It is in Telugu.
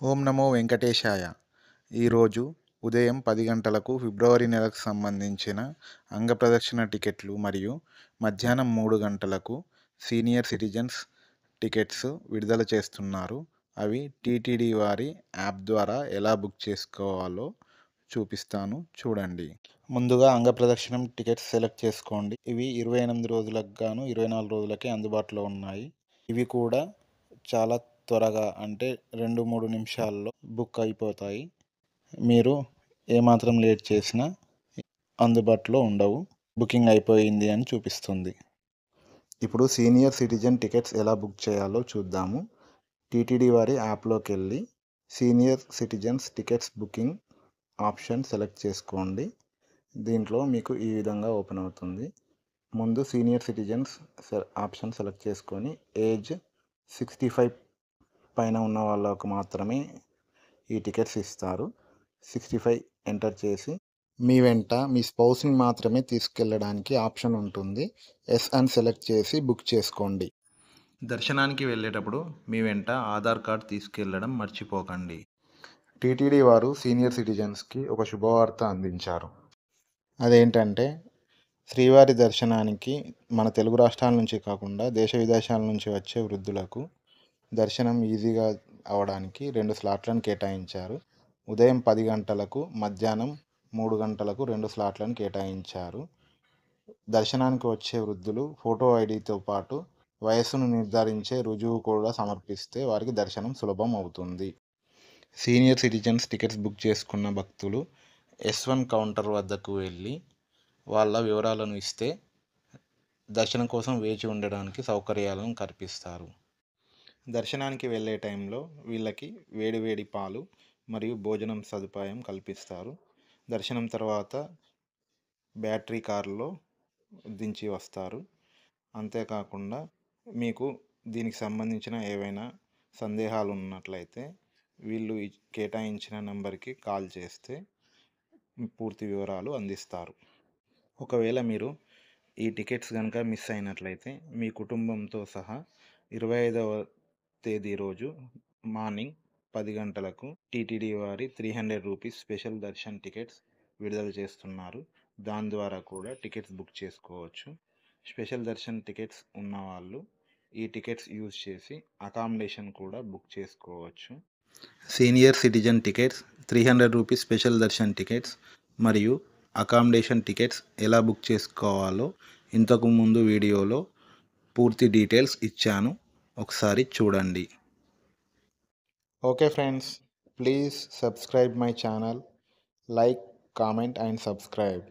ఓం నమో వెంకటేశాయ. ఈరోజు ఉదయం 10 గంటలకు ఫిబ్రవరి నెలకు సంబంధించిన అంగప్రదక్షిణ టికెట్లు మరియు మధ్యాహ్నం 3 గంటలకు సీనియర్ సిటిజన్స్ టికెట్స్ విడుదల చేస్తున్నారు. అవి టీటీడీ వారి యాప్ ద్వారా ఎలా బుక్ చేసుకోవాలో చూపిస్తాను, చూడండి. ముందుగా అంగప్రదక్షిణం టికెట్స్ సెలెక్ట్ చేసుకోండి. ఇవి 28 రోజులకు గాను 24 రోజులకే అందుబాటులో ఉన్నాయి. ఇవి కూడా చాలా త్వరగా, అంటే 2-3 నిమిషాల్లో బుక్ అయిపోతాయి. మీరు ఏమాత్రం లేట్ చేసినా అందుబాటులో ఉండవు. బుకింగ్ అయిపోయింది అని చూపిస్తుంది. ఇప్పుడు సీనియర్ సిటిజన్ టికెట్స్ ఎలా బుక్ చేయాలో చూద్దాము. టీటీడీ వారి యాప్లోకి వెళ్ళి senior citizens tickets booking option select చేసుకోండి. దీంట్లో మీకు ఈ విధంగా ఓపెన్ అవుతుంది. ముందు సీనియర్ సిటిజన్స్ ఆప్షన్ సెలెక్ట్ చేసుకొని ఏజ్ 65 పైన ఉన్న వాళ్ళకు మాత్రమే ఈ టికెట్స్ ఇస్తారు. 65 ఎంటర్ చేసి మీ వెంట మీ స్పౌస్ని మాత్రమే తీసుకెళ్ళడానికి ఆప్షన్ ఉంటుంది. ఎస్ అని సెలెక్ట్ చేసి బుక్ చేసుకోండి. దర్శనానికి వెళ్ళేటప్పుడు మీ వెంట ఆధార్ కార్డ్ తీసుకెళ్ళడం మర్చిపోకండి. టీటీడీ వారు సీనియర్ సిటిజన్స్కి ఒక శుభవార్త అందించారు. అదేంటంటే, శ్రీవారి దర్శనానికి మన తెలుగు రాష్ట్రాల నుంచి కాకుండా దేశ విదేశాల నుంచి వచ్చే వృద్ధులకు దర్శనం ఈజీగా అవడానికి 2 స్లాట్లను కేటాయించారు. ఉదయం 10 గంటలకు, మధ్యాహ్నం 3 గంటలకు 2 స్లాట్లను కేటాయించారు. దర్శనానికి వచ్చే వృద్ధులు ఫోటో ఐడితో పాటు వయస్సును నిర్ధారించే రుజువు కూడా సమర్పిస్తే వారికి దర్శనం సులభం అవుతుంది. సీనియర్ సిటిజన్స్ టికెట్స్ బుక్ చేసుకున్న భక్తులు S1 కౌంటర్ వద్దకు వెళ్ళి వాళ్ళ వివరాలను ఇస్తే దర్శనం కోసం వేచి ఉండడానికి సౌకర్యాలను కల్పిస్తారు. దర్శనానికి వెళ్ళే టైంలో వీళ్ళకి వేడివేడి పాలు మరియు భోజనం సదుపాయం కల్పిస్తారు. దర్శనం తర్వాత బ్యాటరీ కారులో దించి వస్తారు. అంతేకాకుండా మీకు దీనికి సంబంధించిన ఏవైనా సందేహాలు ఉన్నట్లయితే వీళ్ళు కేటాయించిన నెంబర్కి కాల్ చేస్తే పూర్తి వివరాలు అందిస్తారు. ఒకవేళ మీరు ఈ టికెట్స్ కనుక మిస్ అయినట్లయితే మీ కుటుంబంతో సహా 25వ తేదీ రోజు మార్నింగ్ 10 గంటలకు టీటీడీ వారి 300 రూపీస్ స్పెషల్ దర్శన్ టికెట్స్ విడుదల చేస్తున్నారు. దాని ద్వారా కూడా టికెట్స్ బుక్ చేసుకోవచ్చు. స్పెషల్ దర్శన్ టికెట్స్ ఉన్నవాళ్ళు ఈ టికెట్స్ యూజ్ చేసి అకామిడేషన్ కూడా బుక్ చేసుకోవచ్చు. Senior citizen tickets, 300 rupees special Darshan tickets మరియు అకామిడేషన్ టికెట్స్ ఎలా బుక్ చేసుకోవాలో ఇంతకు ముందు వీడియోలో పూర్తి డీటెయిల్స్ ఇచ్చాను, ఒకసారి చూడండి. Okay friends, please subscribe my channel, like, comment and subscribe.